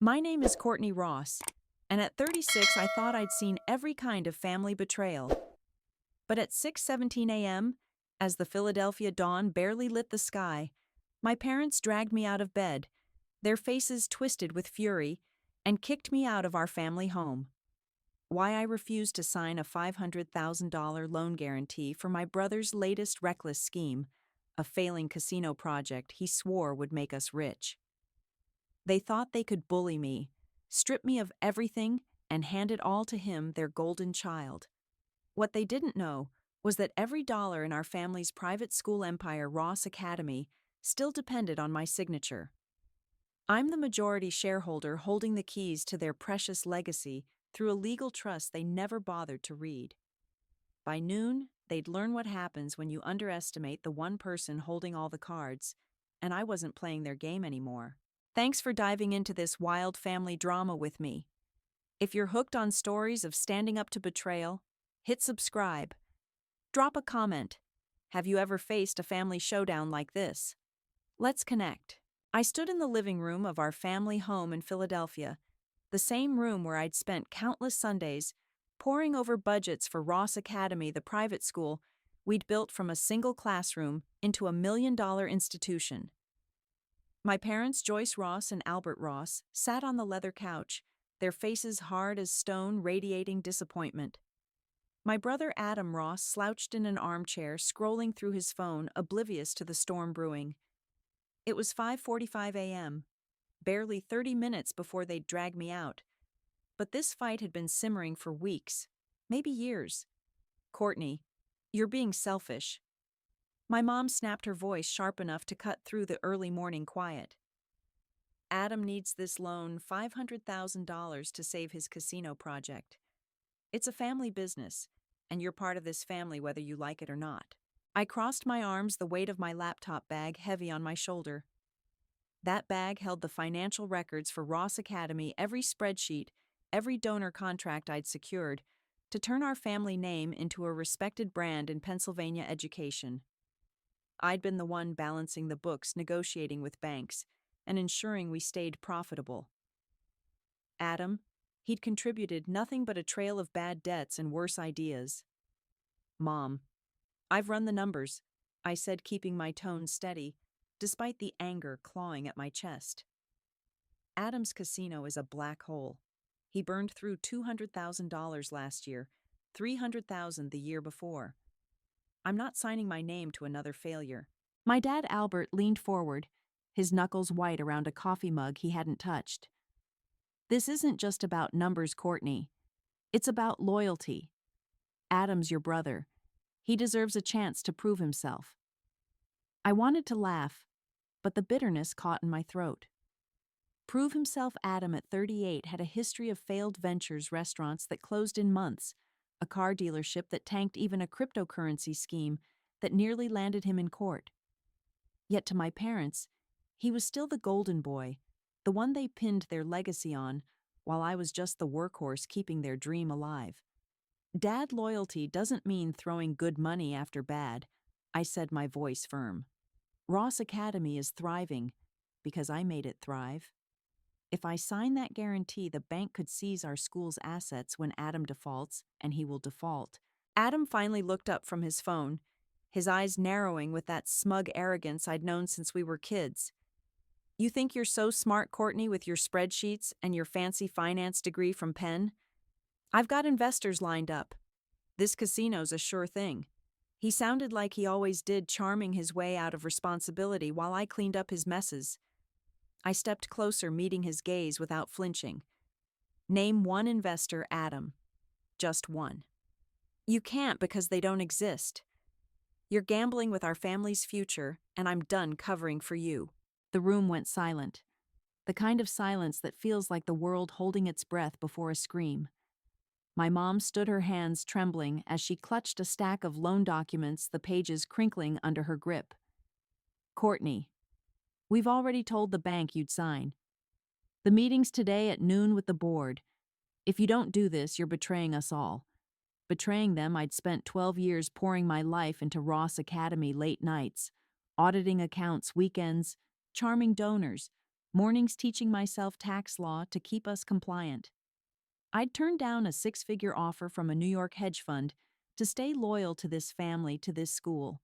My name is Courtney Ross, and at 36 I thought I'd seen every kind of family betrayal. But at 6:17 a.m., as the Philadelphia dawn barely lit the sky, my parents dragged me out of bed, their faces twisted with fury, and kicked me out of our family home. Why I refused to sign a $500,000 loan guarantee for my brother's latest reckless scheme, a failing casino project he swore would make us rich. They thought they could bully me, strip me of everything, and hand it all to him, their golden child. What they didn't know was that every dollar in our family's private school empire, Ross Academy, still depended on my signature. I'm the majority shareholder holding the keys to their precious legacy through a legal trust they never bothered to read. By noon, they'd learn what happens when you underestimate the one person holding all the cards, and I wasn't playing their game anymore. Thanks for diving into this wild family drama with me. If you're hooked on stories of standing up to betrayal, hit subscribe. Drop a comment. Have you ever faced a family showdown like this? Let's connect. I stood in the living room of our family home in Philadelphia, the same room where I'd spent countless Sundays poring over budgets for Ross Academy, the private school we'd built from a single classroom into a $1 million institution. My parents, Joyce Ross and Albert Ross, sat on the leather couch, their faces hard as stone, radiating disappointment. My brother Adam Ross slouched in an armchair, scrolling through his phone, oblivious to the storm brewing. It was 5:45 a.m., barely 30 minutes before they'd drag me out. But this fight had been simmering for weeks, maybe years. Courtney, you're being selfish. My mom snapped, her voice sharp enough to cut through the early morning quiet. Adam needs this loan, $500,000, to save his casino project. It's a family business, and you're part of this family whether you like it or not. I crossed my arms, the weight of my laptop bag heavy on my shoulder. That bag held the financial records for Ross Academy, every spreadsheet, every donor contract I'd secured to turn our family name into a respected brand in Pennsylvania education. I'd been the one balancing the books, negotiating with banks, and ensuring we stayed profitable. Adam, he'd contributed nothing but a trail of bad debts and worse ideas. Mom, I've run the numbers, I said, keeping my tone steady, despite the anger clawing at my chest. Adam's casino is a black hole. He burned through $200,000 last year, $300,000 the year before. I'm not signing my name to another failure. My dad Albert leaned forward, his knuckles white around a coffee mug he hadn't touched. This isn't just about numbers, Courtney. It's about loyalty. Adam's your brother. He deserves a chance to prove himself. I wanted to laugh, but the bitterness caught in my throat. Prove himself? Adam, at 38, had a history of failed ventures, restaurants that closed in months, a car dealership that tanked, even a cryptocurrency scheme that nearly landed him in court. Yet to my parents, he was still the golden boy, the one they pinned their legacy on, while I was just the workhorse keeping their dream alive. Dad, loyalty doesn't mean throwing good money after bad, I said, my voice firm. Ross Academy is thriving because I made it thrive. If I sign that guarantee, the bank could seize our school's assets when Adam defaults, and he will default. Adam finally looked up from his phone, his eyes narrowing with that smug arrogance I'd known since we were kids. You think you're so smart, Courtney, with your spreadsheets and your fancy finance degree from Penn? I've got investors lined up. This casino's a sure thing. He sounded like he always did, charming his way out of responsibility while I cleaned up his messes. I stepped closer, meeting his gaze without flinching. Name one investor, Adam. Just one. You can't, because they don't exist. You're gambling with our family's future, and I'm done covering for you. The room went silent. The kind of silence that feels like the world holding its breath before a scream. My mom stood, her hands trembling as she clutched a stack of loan documents, the pages crinkling under her grip. Courtney, we've already told the bank you'd sign. The meeting's today at noon with the board. If you don't do this, you're betraying us all. Betraying them. I'd spent 12 years pouring my life into Ross Academy, late nights, auditing accounts, weekends, charming donors, mornings teaching myself tax law to keep us compliant. I'd turned down a six-figure offer from a New York hedge fund to stay loyal to this family, to this school,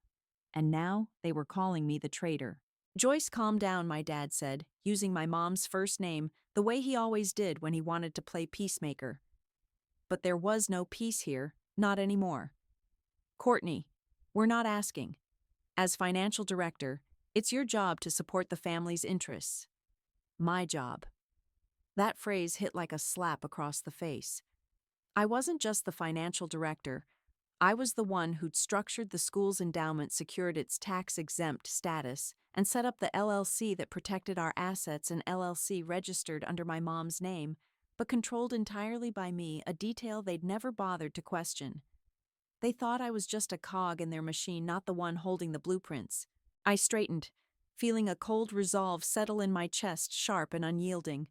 and now they were calling me the traitor. "Joyce, calm down," my dad said, using my mom's first name the way he always did when he wanted to play peacemaker. But there was no peace here, not anymore. "Courtney, we're not asking. As financial director, it's your job to support the family's interests." My job. That phrase hit like a slap across the face. I wasn't just the financial director. I was the one who'd structured the school's endowment, secured its tax-exempt status, and set up the LLC that protected our assets, an LLC registered under my mom's name, but controlled entirely by me, a detail they'd never bothered to question. They thought I was just a cog in their machine, not the one holding the blueprints. I straightened, feeling a cold resolve settle in my chest, sharp and unyielding.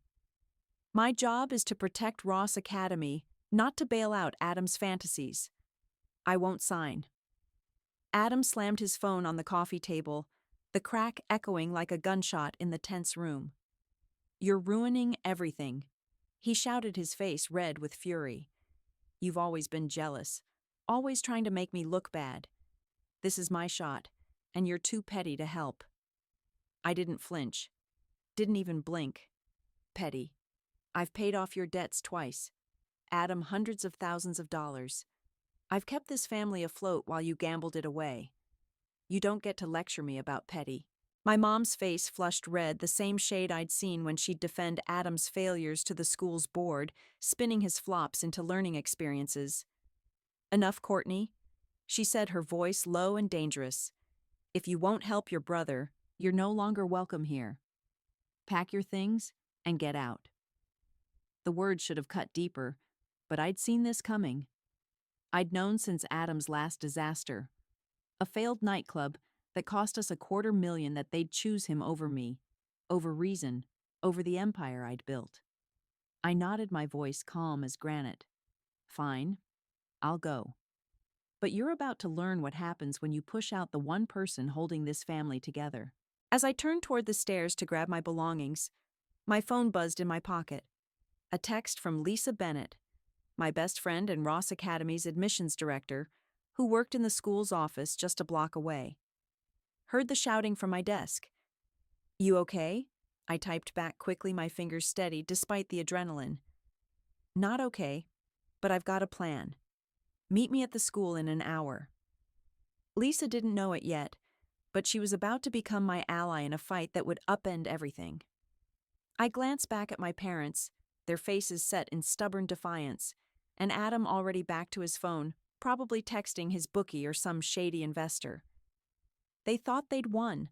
My job is to protect Ross Academy, not to bail out Adam's fantasies. I won't sign. Adam slammed his phone on the coffee table, the crack echoing like a gunshot in the tense room. "You're ruining everything," he shouted, his face red with fury. "You've always been jealous, always trying to make me look bad. This is my shot, and you're too petty to help." I didn't flinch, didn't even blink. "Petty. I've paid off your debts twice. Adam, hundreds of thousands of dollars. I've kept this family afloat while you gambled it away. You don't get to lecture me about petty." My mom's face flushed red, the same shade I'd seen when she'd defend Adam's failures to the school's board, spinning his flops into learning experiences. "Enough, Courtney," she said, her voice low and dangerous. "If you won't help your brother, you're no longer welcome here. Pack your things and get out." The words should have cut deeper, but I'd seen this coming. I'd known since Adam's last disaster, a failed nightclub that cost us $250,000, that they'd choose him over me, over reason, over the empire I'd built. I nodded, my voice calm as granite. "Fine, I'll go. But you're about to learn what happens when you push out the one person holding this family together." As I turned toward the stairs to grab my belongings, my phone buzzed in my pocket. A text from Lisa Bennett, my best friend and Ross Academy's admissions director, who worked in the school's office just a block away. Heard the shouting from my desk. "You okay?" I typed back quickly, my fingers steady despite the adrenaline. "Not okay, but I've got a plan. Meet me at the school in an hour." Lisa didn't know it yet, but she was about to become my ally in a fight that would upend everything. I glanced back at my parents, their faces set in stubborn defiance, and Adam already back to his phone, probably texting his bookie or some shady investor. They thought they'd won,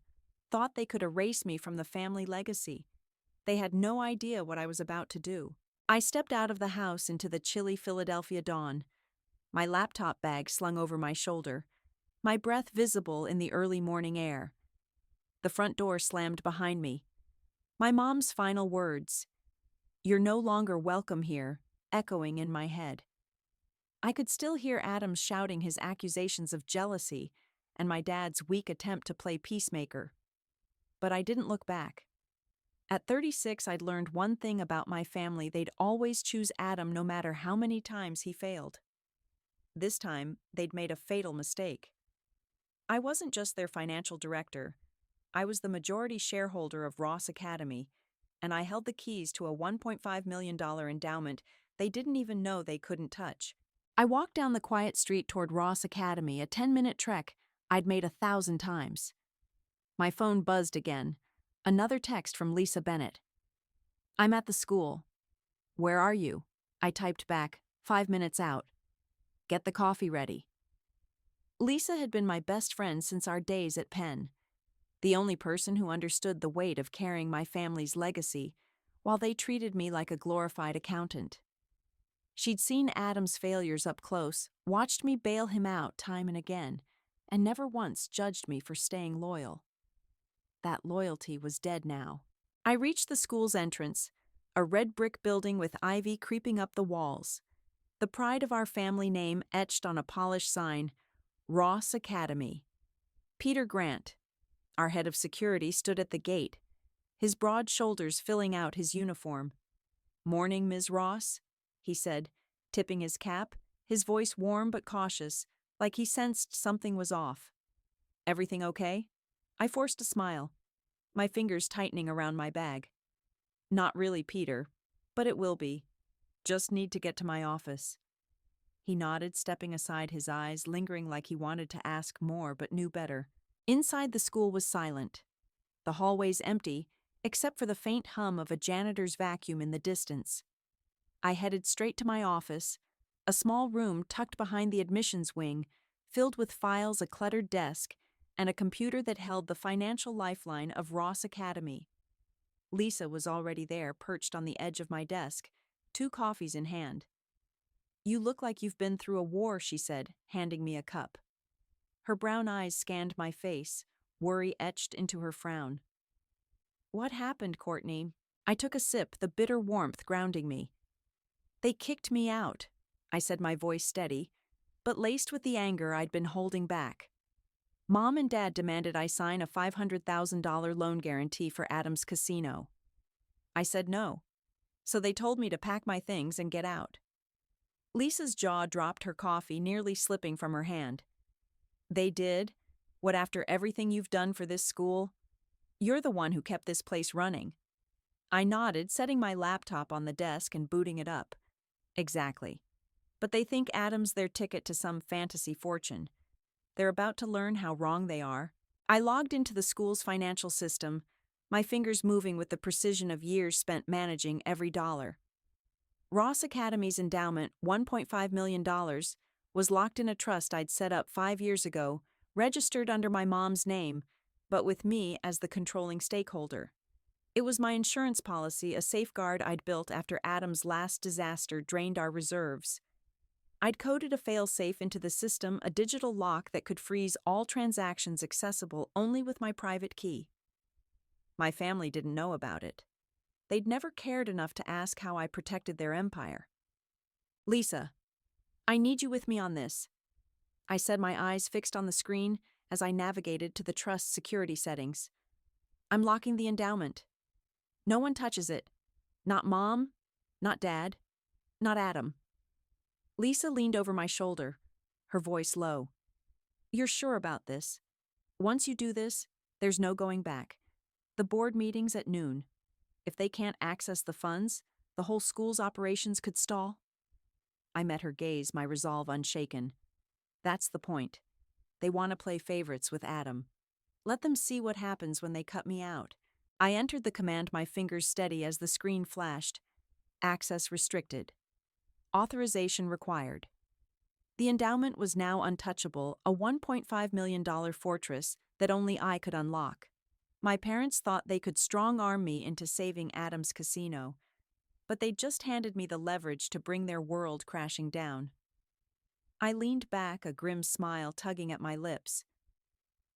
thought they could erase me from the family legacy. They had no idea what I was about to do. I stepped out of the house into the chilly Philadelphia dawn, my laptop bag slung over my shoulder, my breath visible in the early morning air. The front door slammed behind me. My mom's final words, "You're no longer welcome here," echoing in my head. I could still hear Adam shouting his accusations of jealousy and my dad's weak attempt to play peacemaker. But I didn't look back. At 36, I'd learned one thing about my family: they'd always choose Adam no matter how many times he failed. This time, they'd made a fatal mistake. I wasn't just their financial director. I was the majority shareholder of Ross Academy, and I held the keys to a $1.5 million endowment they didn't even know they couldn't touch. I walked down the quiet street toward Ross Academy, a 10-minute trek I'd made 1,000 times. My phone buzzed again. Another text from Lisa Bennett. "I'm at the school." "Where are you?" I typed back, 5 minutes out. "Get the coffee ready." Lisa had been my best friend since our days at Penn, the only person who understood the weight of carrying my family's legacy, while they treated me like a glorified accountant. She'd seen Adam's failures up close, watched me bail him out time and again, and never once judged me for staying loyal. That loyalty was dead now. I reached the school's entrance, a red brick building with ivy creeping up the walls. The pride of our family name etched on a polished sign, Ross Academy. Peter Grant, our head of security, stood at the gate, his broad shoulders filling out his uniform. "Morning, Ms. Ross," he said, tipping his cap, his voice warm but cautious, like he sensed something was off. "Everything okay?" I forced a smile, my fingers tightening around my bag. "Not really, Peter, but it will be. Just need to get to my office." He nodded, stepping aside, his eyes lingering like he wanted to ask more but knew better. Inside, the school was silent. The hallways empty, except for the faint hum of a janitor's vacuum in the distance. I headed straight to my office, a small room tucked behind the admissions wing, filled with files, a cluttered desk, and a computer that held the financial lifeline of Ross Academy. Lisa was already there, perched on the edge of my desk, 2 coffees in hand. "You look like you've been through a war," she said, handing me a cup. Her brown eyes scanned my face, worry etched into her frown. "What happened, Courtney?" I took a sip, the bitter warmth grounding me. "They kicked me out," I said, my voice steady, but laced with the anger I'd been holding back. "Mom and Dad demanded I sign a $500,000 loan guarantee for Adam's casino. I said no, so they told me to pack my things and get out." Lisa's jaw dropped, her coffee nearly slipping from her hand. "They did? What, after everything you've done for this school? You're the one who kept this place running." I nodded, setting my laptop on the desk and booting it up. "Exactly. But they think Adam's their ticket to some fantasy fortune. They're about to learn how wrong they are." I logged into the school's financial system, my fingers moving with the precision of years spent managing every dollar. Ross Academy's endowment, $1.5 million, was locked in a trust I'd set up 5 years ago, registered under my mom's name, but with me as the controlling stakeholder. It was my insurance policy, a safeguard I'd built after Adam's last disaster drained our reserves. I'd coded a fail-safe into the system, a digital lock that could freeze all transactions accessible only with my private key. My family didn't know about it. They'd never cared enough to ask how I protected their empire. "Lisa, I need you with me on this," I said, my eyes fixed on the screen as I navigated to the trust's security settings. "I'm locking the endowment. No one touches it. Not Mom, not Dad, not Adam." Lisa leaned over my shoulder, her voice low. "You're sure about this? Once you do this, there's no going back. The board meeting's at noon. If they can't access the funds, the whole school's operations could stall." I met her gaze, my resolve unshaken. "That's the point. They want to play favorites with Adam. Let them see what happens when they cut me out." I entered the command, my fingers steady as the screen flashed. "Access restricted. Authorization required." The endowment was now untouchable, a $1.5 million fortress that only I could unlock. My parents thought they could strong-arm me into saving Adam's casino, but they just handed me the leverage to bring their world crashing down. I leaned back, a grim smile tugging at my lips.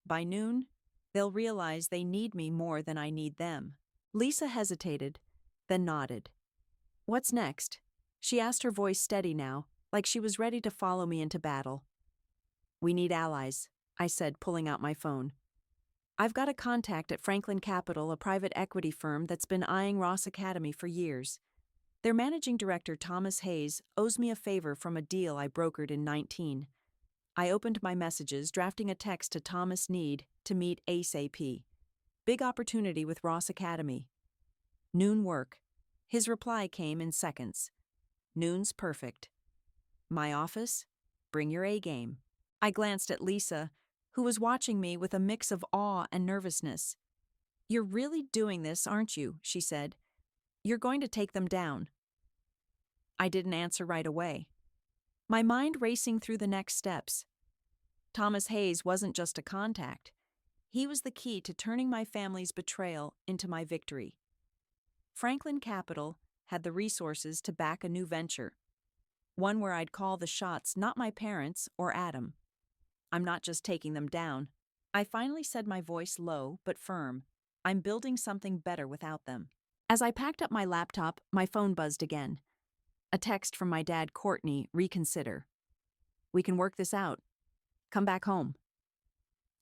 By noon, they'll realize they need me more than I need them. Lisa hesitated, then nodded. "What's next?" she asked, her voice steady now, like she was ready to follow me into battle. "We need allies," I said, pulling out my phone. "I've got a contact at Franklin Capital, a private equity firm that's been eyeing Ross Academy for years. Their managing director, Thomas Hayes, owes me a favor from a deal I brokered in 19. I opened my messages, drafting a text to Thomas Need to meet ASAP. Big opportunity with Ross Academy. Noon work. His reply came in seconds. Noon's perfect. My office? Bring your A-game. I glanced at Lisa, who was watching me with a mix of awe and nervousness. "You're really doing this, aren't you?" she said. "You're going to take them down." I didn't answer right away, my mind racing through the next steps. Thomas Hayes wasn't just a contact. He was the key to turning my family's betrayal into my victory. Franklin Capital had the resources to back a new venture, one where I'd call the shots, not my parents or Adam. "I'm not just taking them down." I finally said, my voice low but firm. "I'm building something better without them." As I packed up my laptop, my phone buzzed again. A text from my dad, Courtney, reconsider. "We can work this out. Come back home."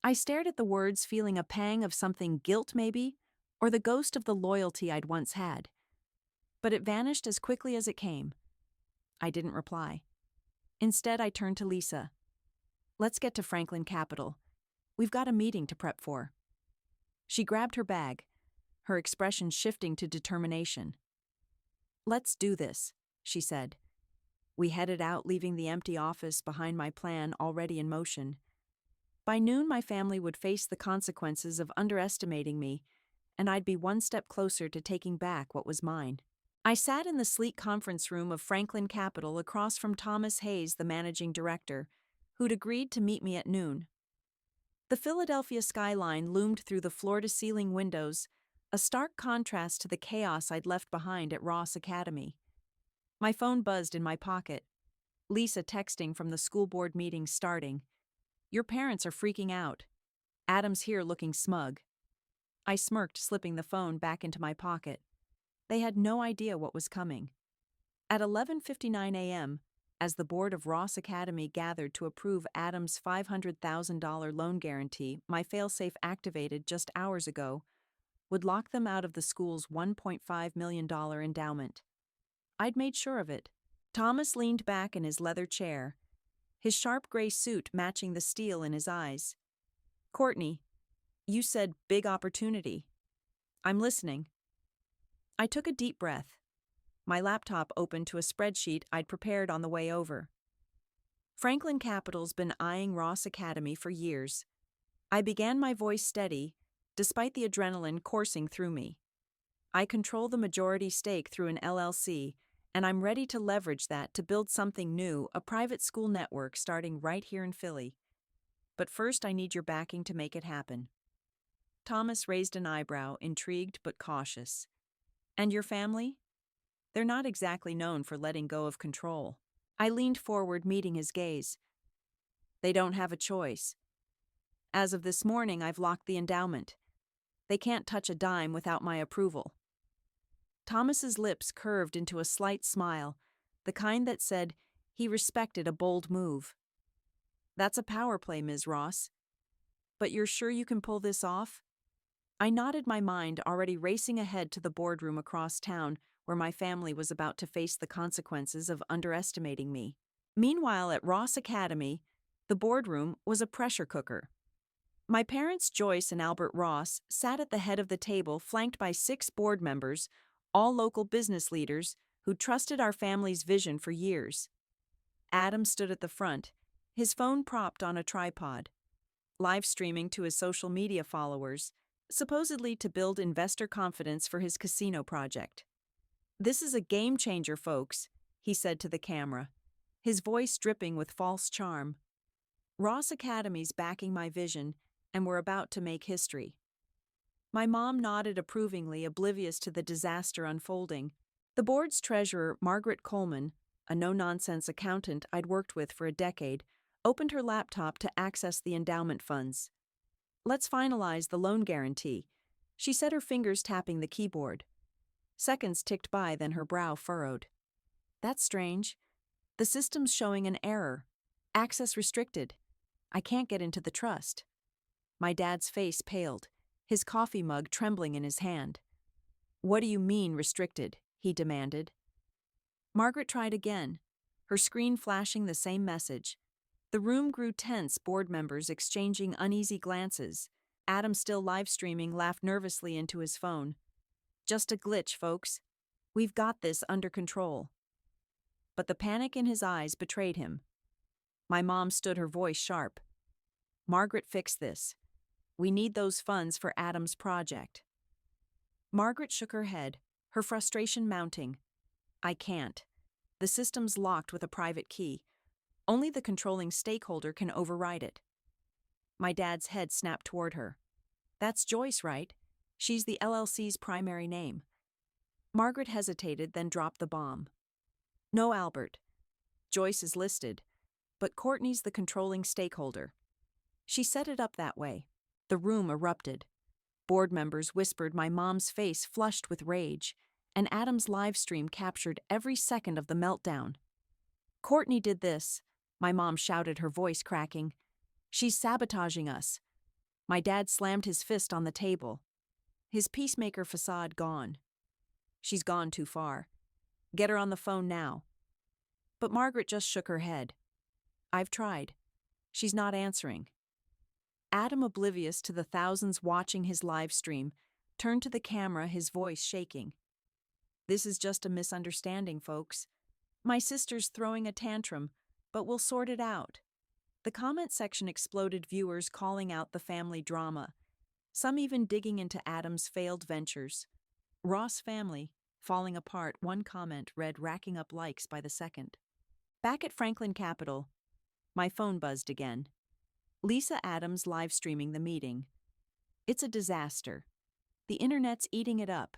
I stared at the words, feeling a pang of something, guilt maybe, or the ghost of the loyalty I'd once had. But it vanished as quickly as it came. I didn't reply. Instead, I turned to Lisa. Let's get to Franklin Capital. We've got a meeting to prep for. She grabbed her bag, her expression shifting to determination. Let's do this, she said. We headed out, leaving the empty office behind my plan already in motion. By noon, my family would face the consequences of underestimating me, and I'd be one step closer to taking back what was mine. I sat in the sleek conference room of Franklin Capital across from Thomas Hayes, the managing director, who'd agreed to meet me at noon. The Philadelphia skyline loomed through the floor-to-ceiling windows, a stark contrast to the chaos I'd left behind at Ross Academy. My phone buzzed in my pocket. Lisa texting from the school board meeting starting. Your parents are freaking out. Adam's here looking smug. I smirked, slipping the phone back into my pocket. They had no idea what was coming. At 11:59 a.m., as the board of Ross Academy gathered to approve Adam's $500,000 loan guarantee my failsafe activated just hours ago, would lock them out of the school's $1.5 million endowment. I'd made sure of it. Thomas leaned back in his leather chair, his sharp gray suit matching the steel in his eyes. Courtney, you said big opportunity. I'm listening. I took a deep breath. My laptop opened to a spreadsheet I'd prepared on the way over. Franklin Capital's been eyeing Ross Academy for years. I began, my voice steady, despite the adrenaline coursing through me. I control the majority stake through an LLC, and I'm ready to leverage that to build something new, a private school network starting right here in Philly. But first, I need your backing to make it happen. Thomas raised an eyebrow, intrigued but cautious. And your family? They're not exactly known for letting go of control. I leaned forward, meeting his gaze. They don't have a choice. As of this morning, I've locked the endowment. They can't touch a dime without my approval. Thomas's lips curved into a slight smile, the kind that said he respected a bold move. That's a power play, Ms. Ross. But you're sure you can pull this off? I nodded, my mind already racing ahead to the boardroom across town where my family was about to face the consequences of underestimating me. Meanwhile, at Ross Academy, the boardroom was a pressure cooker. My parents, Joyce and Albert Ross, sat at the head of the table, flanked by 6 board members, all local business leaders who trusted our family's vision for years. Adam stood at the front, his phone propped on a tripod, live streaming to his social media followers, supposedly to build investor confidence for his casino project. This is a game changer, folks, he said to the camera, his voice dripping with false charm. Ross Academy's backing my vision, and we're about to make history. My mom nodded approvingly, oblivious to the disaster unfolding. The board's treasurer, Margaret Coleman, a no-nonsense accountant I'd worked with for a decade, opened her laptop to access the endowment funds. Let's finalize the loan guarantee, she said, her fingers tapping the keyboard. Seconds ticked by, then her brow furrowed. That's strange. The system's showing an error. Access restricted. I can't get into the trust. My dad's face paled, his coffee mug trembling in his hand. What do you mean restricted? He demanded. Margaret tried again, her screen flashing the same message. The room grew tense, board members exchanging uneasy glances. Adam, still live streaming, laughed nervously into his phone. Just a glitch, folks. We've got this under control. But the panic in his eyes betrayed him. My mom stood, her voice sharp. Margaret, fix this. We need those funds for Adam's project. Margaret shook her head, her frustration mounting. I can't. The system's locked with a private key. Only the controlling stakeholder can override it. My dad's head snapped toward her. That's Joyce, right? She's the LLC's primary name. Margaret hesitated, then dropped the bomb. No, Albert. Joyce is listed, but Courtney's the controlling stakeholder. She set it up that way. The room erupted. Board members whispered, my mom's face flushed with rage, and Adam's live stream captured every second of the meltdown. Courtney did this, my mom shouted, her voice cracking. She's sabotaging us. My dad slammed his fist on the table. His peacemaker facade gone. She's gone too far. Get her on the phone now. But Margaret just shook her head. I've tried. She's not answering. Adam, oblivious to the thousands watching his live stream, turned to the camera, his voice shaking. This is just a misunderstanding, folks. My sister's throwing a tantrum, but we'll sort it out. The comment section exploded, viewers calling out the family drama, some even digging into Adam's failed ventures. Ross family, falling apart, one comment read, racking up likes by the second. Back at Franklin Capitol, my phone buzzed again. Lisa Adams live streaming the meeting. It's a disaster. The internet's eating it up.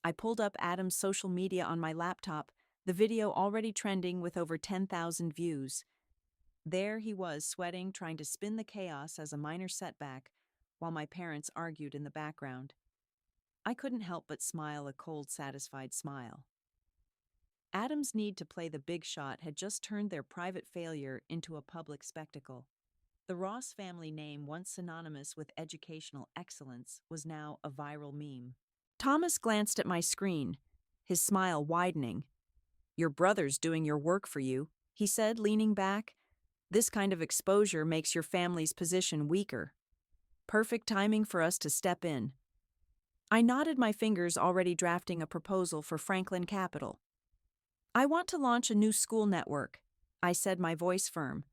I pulled up Adam's social media on my laptop, the video already trending with over 10,000 views. There he was, sweating, trying to spin the chaos as a minor setback, while my parents argued in the background. I couldn't help but smile, a cold, satisfied smile. Adam's need to play the big shot had just turned their private failure into a public spectacle. The Ross family name, once synonymous with educational excellence, was now a viral meme. Thomas glanced at my screen, his smile widening. Your brother's doing your work for you, he said, leaning back. This kind of exposure makes your family's position weaker. Perfect timing for us to step in. I nodded, my fingers already drafting a proposal for Franklin Capitol. I want to launch a new school network, I said, my voice firm.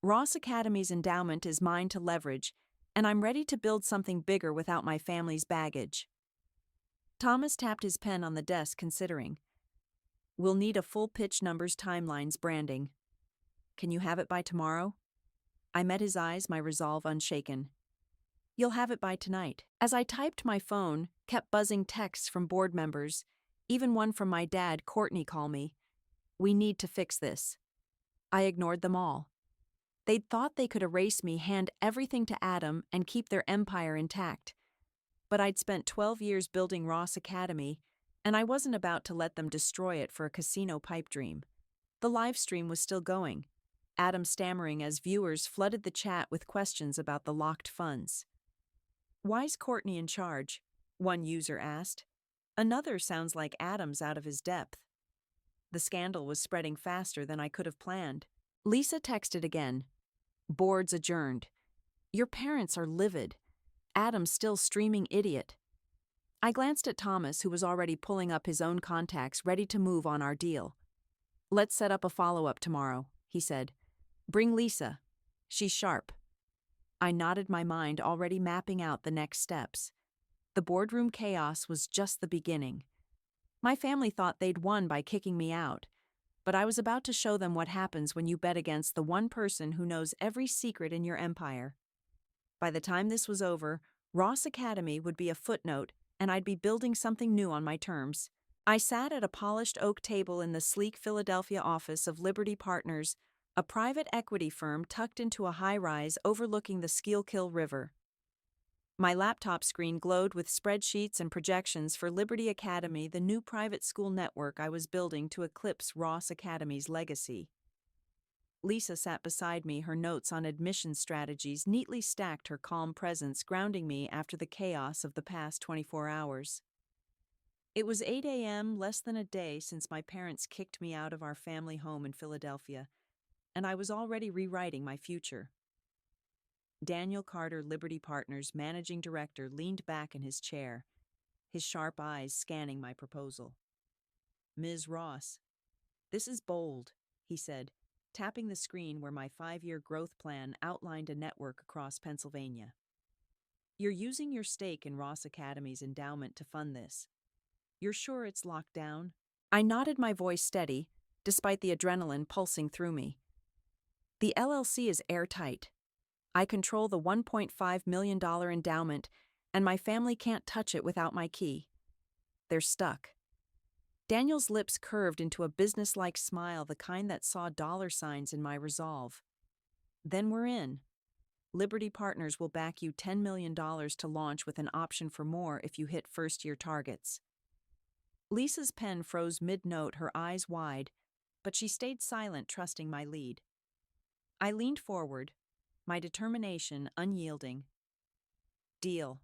Ross Academy's endowment is mine to leverage, and I'm ready to build something bigger without my family's baggage. Thomas tapped his pen on the desk, considering. We'll need a full pitch, numbers, timelines, branding. Can you have it by tomorrow? I met his eyes, my resolve unshaken. You'll have it by tonight. As I typed, my phone kept buzzing texts from board members, even one from my dad. Courtney, call me. We need to fix this. I ignored them all. They'd thought they could erase me, hand everything to Adam, and keep their empire intact. But I'd spent 12 years building Ross Academy, and I wasn't about to let them destroy it for a casino pipe dream. The live stream was still going, Adam stammering as viewers flooded the chat with questions about the locked funds. Why's Courtney in charge? One user asked. Another sounds like Adam's out of his depth. The scandal was spreading faster than I could have planned. Lisa texted again. Boards adjourned. Your parents are livid. Adam's still streaming, idiot. I glanced at Thomas, who was already pulling up his own contacts, ready to move on our deal. Let's set up a follow-up tomorrow, he said. Bring Lisa. She's sharp. I nodded, my mind already mapping out the next steps. The boardroom chaos was just the beginning. My family thought they'd won by kicking me out, but I was about to show them what happens when you bet against the one person who knows every secret in your empire. By the time this was over, Ross Academy would be a footnote, and I'd be building something new on my terms. I sat at a polished oak table in the sleek Philadelphia office of Liberty Partners, a private equity firm tucked into a high-rise overlooking the Schuylkill River. My laptop screen glowed with spreadsheets and projections for Liberty Academy, the new private school network I was building to eclipse Ross Academy's legacy. Lisa sat beside me, her notes on admission strategies neatly stacked, her calm presence grounding me after the chaos of the past 24 hours. It was 8 a.m., less than a day since my parents kicked me out of our family home in Philadelphia, and I was already rewriting my future. Daniel Carter, Liberty Partners managing director, leaned back in his chair, his sharp eyes scanning my proposal. Ms. Ross, this is bold, he said, tapping the screen where my 5-year growth plan outlined a network across Pennsylvania. You're using your stake in Ross Academy's endowment to fund this. You're sure it's locked down? I nodded, my voice steady, despite the adrenaline pulsing through me. The LLC is airtight. I control the $1.5 million endowment, and my family can't touch it without my key. They're stuck. Daniel's lips curved into a businesslike smile, the kind that saw dollar signs in my resolve. Then we're in. Liberty Partners will back you $10 million to launch, with an option for more if you hit first-year targets. Lisa's pen froze mid-note, her eyes wide, but she stayed silent, trusting my lead. I leaned forward, my determination unyielding. Deal.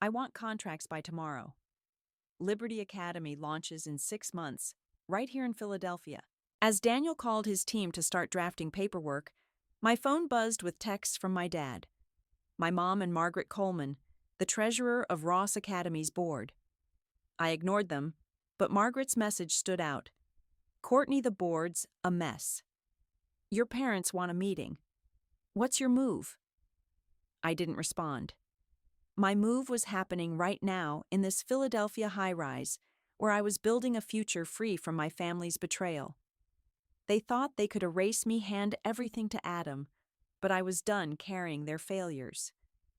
I want contracts by tomorrow. Liberty Academy launches in 6 months, right here in Philadelphia. As Daniel called his team to start drafting paperwork, my phone buzzed with texts from my dad, my mom, and Margaret Coleman, the treasurer of Ross Academy's board. I ignored them, but Margaret's message stood out. Courtney, the board's a mess. Your parents want a meeting. What's your move? I didn't respond. My move was happening right now in this Philadelphia high-rise, where I was building a future free from my family's betrayal. They thought they could erase me, hand everything to Adam, but I was done carrying their failures.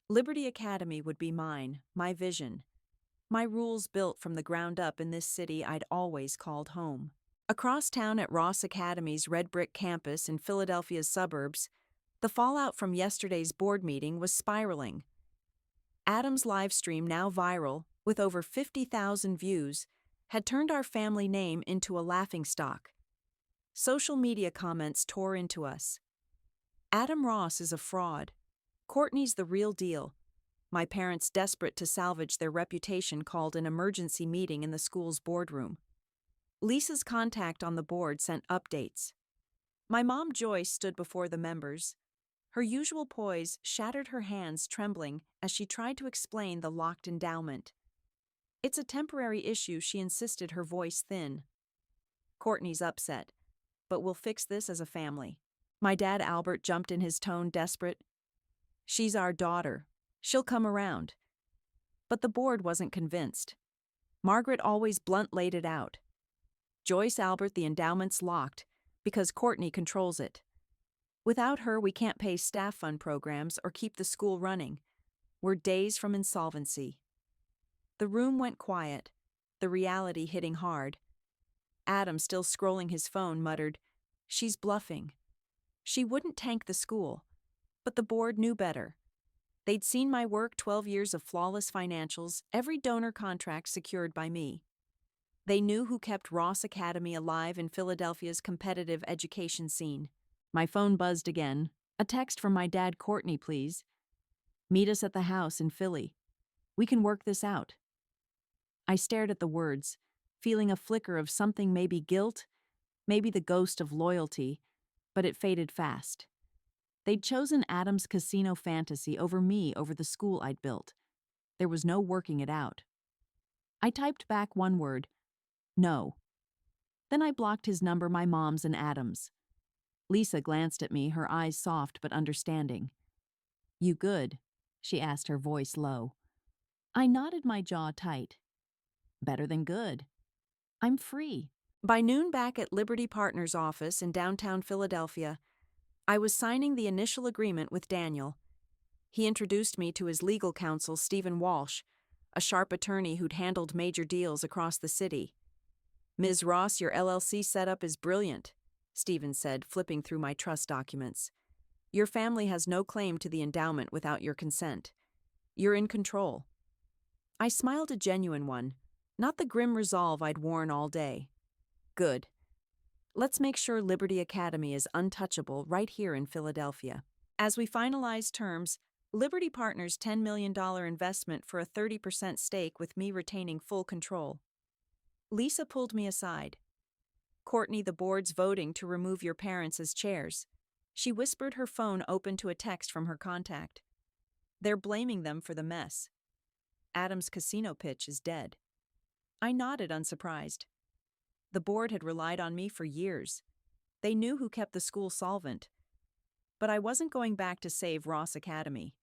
Liberty Academy would be mine, my vision. My rules built from the ground up in this city I'd always called home. Across town at Ross Academy's red brick campus in Philadelphia's suburbs, the fallout from yesterday's board meeting was spiraling. Adam's live stream, now viral, with over 50,000 views, had turned our family name into a laughingstock. Social media comments tore into us. Adam Ross is a fraud. Courtney's the real deal. My parents, desperate to salvage their reputation, called an emergency meeting in the school's boardroom. Lisa's contact on the board sent updates. My mom, Joyce, stood before the members. Her usual poise shattered, her hands trembling as she tried to explain the locked endowment. It's a temporary issue, she insisted, her voice thin. Courtney's upset, but we'll fix this as a family. My dad, Albert, jumped in, his tone desperate. She's our daughter. She'll come around. But the board wasn't convinced. Margaret always blunt laid it out. Joyce, Albert, the endowment's locked because Courtney controls it. Without her, we can't pay staff fund programs or keep the school running. We're days from insolvency. The room went quiet, the reality hitting hard. Adam, still scrolling his phone, muttered, She's bluffing. She wouldn't tank the school. But the board knew better. They'd seen my work, 12 years of flawless financials, every donor contract secured by me. They knew who kept Ross Academy alive in Philadelphia's competitive education scene. My phone buzzed again. A text from my dad, Courtney, please. Meet us at the house in Philly. We can work this out. I stared at the words, feeling a flicker of something, maybe guilt, maybe the ghost of loyalty, but it faded fast. They'd chosen Adam's casino fantasy over me, over the school I'd built. There was no working it out. I typed back one word, no. Then I blocked his number, my mom's and Adam's. Lisa glanced at me, her eyes soft but understanding. You good? She asked, her voice low. I nodded, my jaw tight. Better than good. I'm free. By noon, back at Liberty Partners' office in downtown Philadelphia, I was signing the initial agreement with Daniel. He introduced me to his legal counsel, Stephen Walsh, a sharp attorney who'd handled major deals across the city. Ms. Ross, your LLC setup is brilliant, Stephen said, flipping through my trust documents. Your family has no claim to the endowment without your consent. You're in control. I smiled, a genuine one, not the grim resolve I'd worn all day. Good. Let's make sure Liberty Academy is untouchable right here in Philadelphia. As we finalized terms, Liberty Partners' $10 million investment for a 30% stake, with me retaining full control. Lisa pulled me aside. Courtney, the board's voting to remove your parents as chairs. She whispered, her phone open to a text from her contact. They're blaming them for the mess. Adam's casino pitch is dead. I nodded, unsurprised. The board had relied on me for years. They knew who kept the school solvent. But I wasn't going back to save Ross Academy.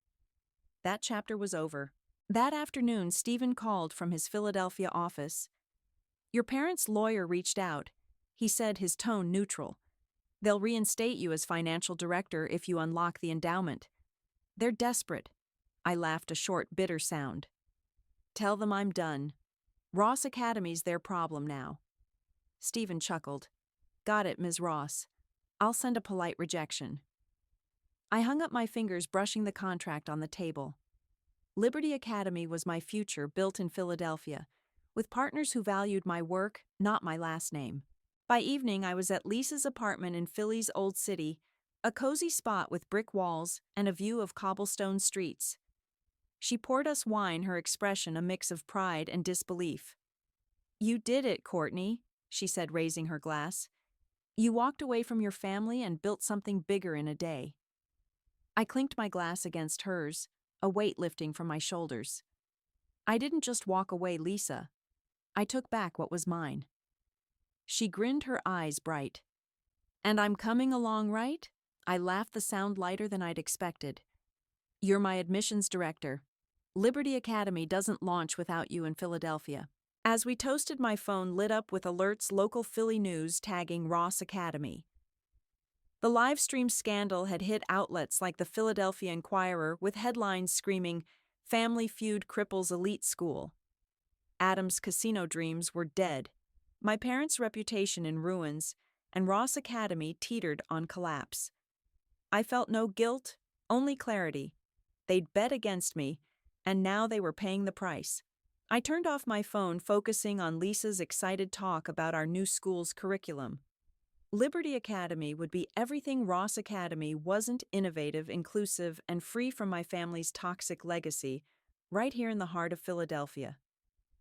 That chapter was over. That afternoon, Stephen called from his Philadelphia office. Your parents' lawyer reached out. He said, his tone neutral. They'll reinstate you as financial director if you unlock the endowment. They're desperate. I laughed, a short, bitter sound. Tell them I'm done. Ross Academy's their problem now. Stephen chuckled. Got it, Ms. Ross. I'll send a polite rejection. I hung up my fingers, brushing the contract on the table. Liberty Academy was my future, built in Philadelphia, with partners who valued my work, not my last name. By evening, I was at Lisa's apartment in Philly's Old City, a cozy spot with brick walls and a view of cobblestone streets. She poured us wine, her expression a mix of pride and disbelief. "You did it, Courtney," she said, raising her glass. "You walked away from your family and built something bigger in a day." I clinked my glass against hers, a weight lifting from my shoulders. I didn't just walk away, Lisa. I took back what was mine. She grinned, her eyes bright. "And I'm coming along right?" I laughed, the sound lighter than I'd expected. "You're my admissions director. Liberty Academy doesn't launch without you in Philadelphia." As we toasted, my phone lit up with alerts, local Philly news tagging Ross Academy. The live stream scandal had hit outlets like the Philadelphia Inquirer with headlines screaming, "Family Feud Cripples Elite School." Adam's casino dreams were dead, my parents' reputation in ruins, and Ross Academy teetered on collapse. I felt no guilt, only clarity. They'd bet against me, and now they were paying the price. I turned off my phone, focusing on Lisa's excited talk about our new school's curriculum. Liberty Academy would be everything Ross Academy wasn't: innovative, inclusive, and free from my family's toxic legacy, right here in the heart of Philadelphia.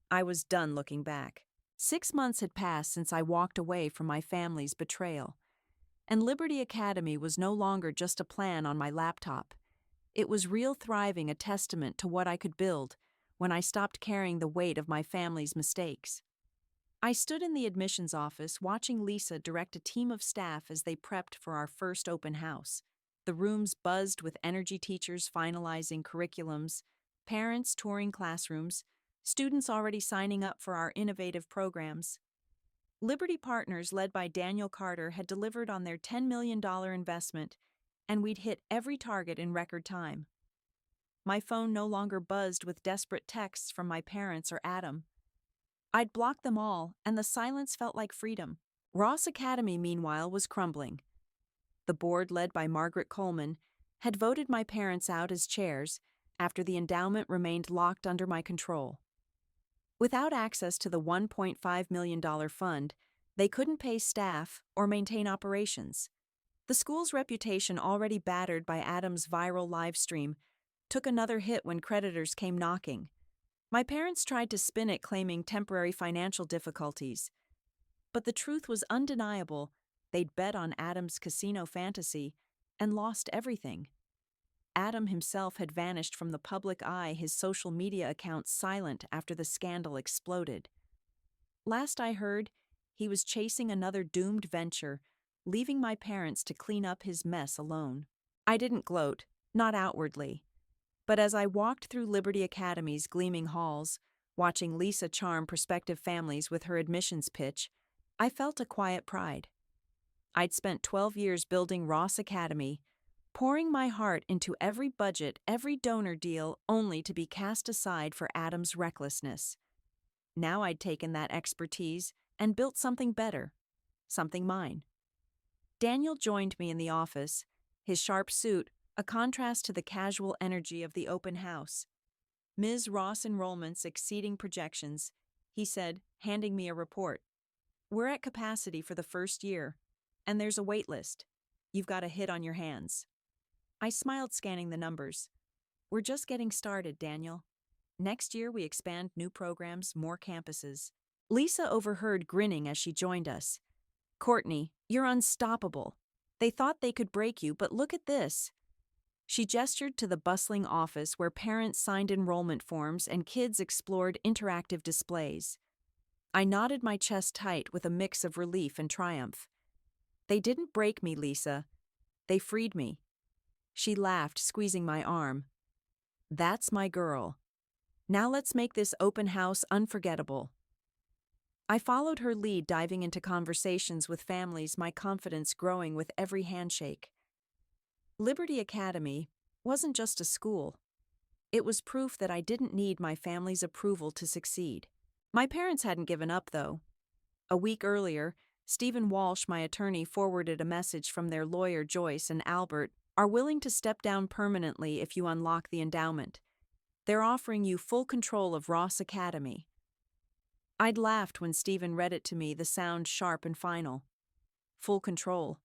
I was done looking back. 6 months had passed since I walked away from my family's betrayal, and Liberty Academy was no longer just a plan on my laptop. It was real, thriving, a testament to what I could build when I stopped carrying the weight of my family's mistakes. I stood in the admissions office watching Lisa direct a team of staff as they prepped for our first open house. The rooms buzzed with energy, teachers finalizing curriculums, parents touring classrooms, students already signing up for our innovative programs. Liberty Partners, led by Daniel Carter, had delivered on their $10 million investment, and we'd hit every target in record time. My phone no longer buzzed with desperate texts from my parents or Adam. I'd blocked them all, and the silence felt like freedom. Ross Academy, meanwhile, was crumbling. The board, led by Margaret Coleman, had voted my parents out as chairs after the endowment remained locked under my control. Without access to the $1.5 million fund, they couldn't pay staff or maintain operations. The school's reputation, already battered by Adam's viral live stream, took another hit when creditors came knocking. My parents tried to spin it, claiming temporary financial difficulties. But the truth was undeniable. They'd bet on Adam's casino fantasy and lost everything. Adam himself had vanished from the public eye, his social media account silent after the scandal exploded. Last I heard, he was chasing another doomed venture, leaving my parents to clean up his mess alone. I didn't gloat, not outwardly. But as I walked through Liberty Academy's gleaming halls, watching Lisa charm prospective families with her admissions pitch, I felt a quiet pride. I'd spent 12 years building Ross Academy, pouring my heart into every budget, every donor deal, only to be cast aside for Adam's recklessness. Now I'd taken that expertise and built something better, something mine. Daniel joined me in the office, his sharp suit a contrast to the casual energy of the open house. "Ms. Ross, enrollments exceeding projections," he said, handing me a report. "We're at capacity for the first year, and there's a wait list. You've got a hit on your hands." I smiled, scanning the numbers. "We're just getting started, Daniel. Next year we expand, new programs, more campuses." Lisa overheard, grinning as she joined us. "Courtney, you're unstoppable. They thought they could break you, but look at this." She gestured to the bustling office where parents signed enrollment forms and kids explored interactive displays. I nodded, my chest tight with a mix of relief and triumph. "They didn't break me, Lisa. They freed me." She laughed, squeezing my arm. "That's my girl. Now let's make this open house unforgettable." I followed her lead, diving into conversations with families, my confidence growing with every handshake. Liberty Academy wasn't just a school. It was proof that I didn't need my family's approval to succeed. My parents hadn't given up, though. A week earlier, Stephen Walsh, my attorney, forwarded a message from their lawyer Joyce and Albert, "Are willing to step down permanently if you unlock the endowment. They're offering you full control of Ross Academy." I'd laughed when Stephen read it to me, the sound sharp and final. Full control.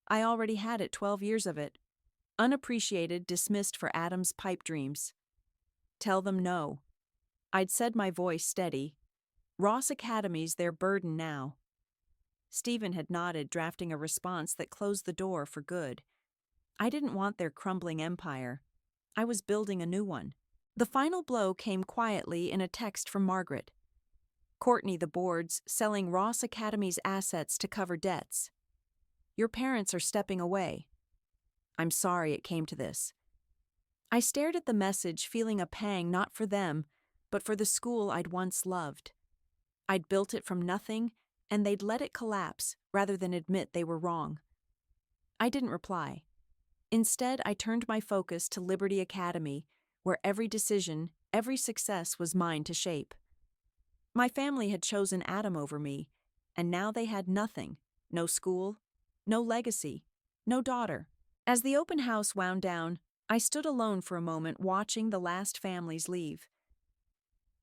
I already had it, 12 years of it. Unappreciated, dismissed for Adam's pipe dreams. Tell them no. I'd said, my voice steady. Ross Academy's their burden now. Stephen had nodded, drafting a response that closed the door for good. I didn't want their crumbling empire. I was building a new one. The final blow came quietly in a text from Margaret. Courtney, the board's selling Ross Academy's assets to cover debts. Your parents are stepping away. I'm sorry it came to this. I stared at the message, feeling a pang not for them, but for the school I'd once loved. I'd built it from nothing, and they'd let it collapse rather than admit they were wrong. I didn't reply. Instead, I turned my focus to Liberty Academy, where every decision, every success was mine to shape. My family had chosen Adam over me, and now they had nothing. No school, no legacy, no daughter. As the open house wound down, I stood alone for a moment, watching the last families leave.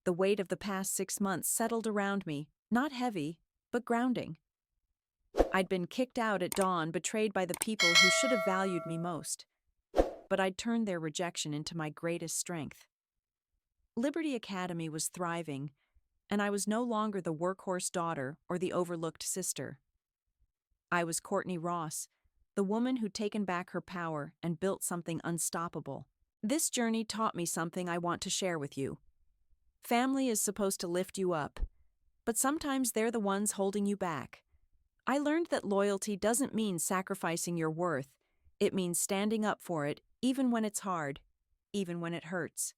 The weight of the past 6 months settled around me, not heavy, but grounding. I'd been kicked out at dawn, betrayed by the people who should have valued me most. But I'd turned their rejection into my greatest strength. Liberty Academy was thriving, and I was no longer the workhorse daughter or the overlooked sister. I was Courtney Ross, the woman who'd taken back her power and built something unstoppable. This journey taught me something I want to share with you. Family is supposed to lift you up, but sometimes they're the ones holding you back. I learned that loyalty doesn't mean sacrificing your worth. It means standing up for it, even when it's hard, even when it hurts.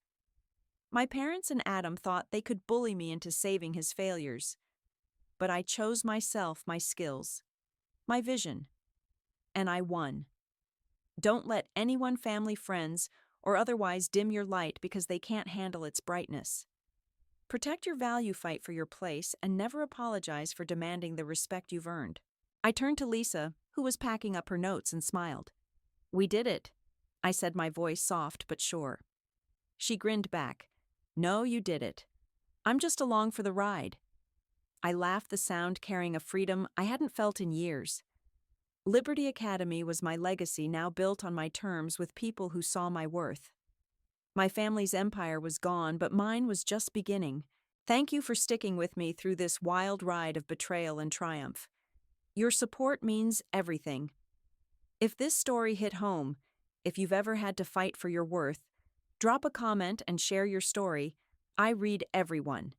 My parents and Adam thought they could bully me into saving his failures. But I chose myself, my skills, my vision, and I won. Don't let anyone, family, friends, or otherwise dim your light because they can't handle its brightness. Protect your value, fight for your place, and never apologize for demanding the respect you've earned. I turned to Lisa, who was packing up her notes, and smiled. We did it, I said, my voice soft but sure. She grinned back. No, you did it. I'm just along for the ride. I laughed, the sound carrying a freedom I hadn't felt in years. Liberty Academy was my legacy, now built on my terms with people who saw my worth. My family's empire was gone, but mine was just beginning. Thank you for sticking with me through this wild ride of betrayal and triumph. Your support means everything. If this story hit home, if you've ever had to fight for your worth, drop a comment and share your story. I read everyone.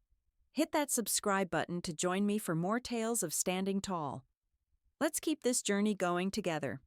Hit that subscribe button to join me for more tales of standing tall. Let's keep this journey going together.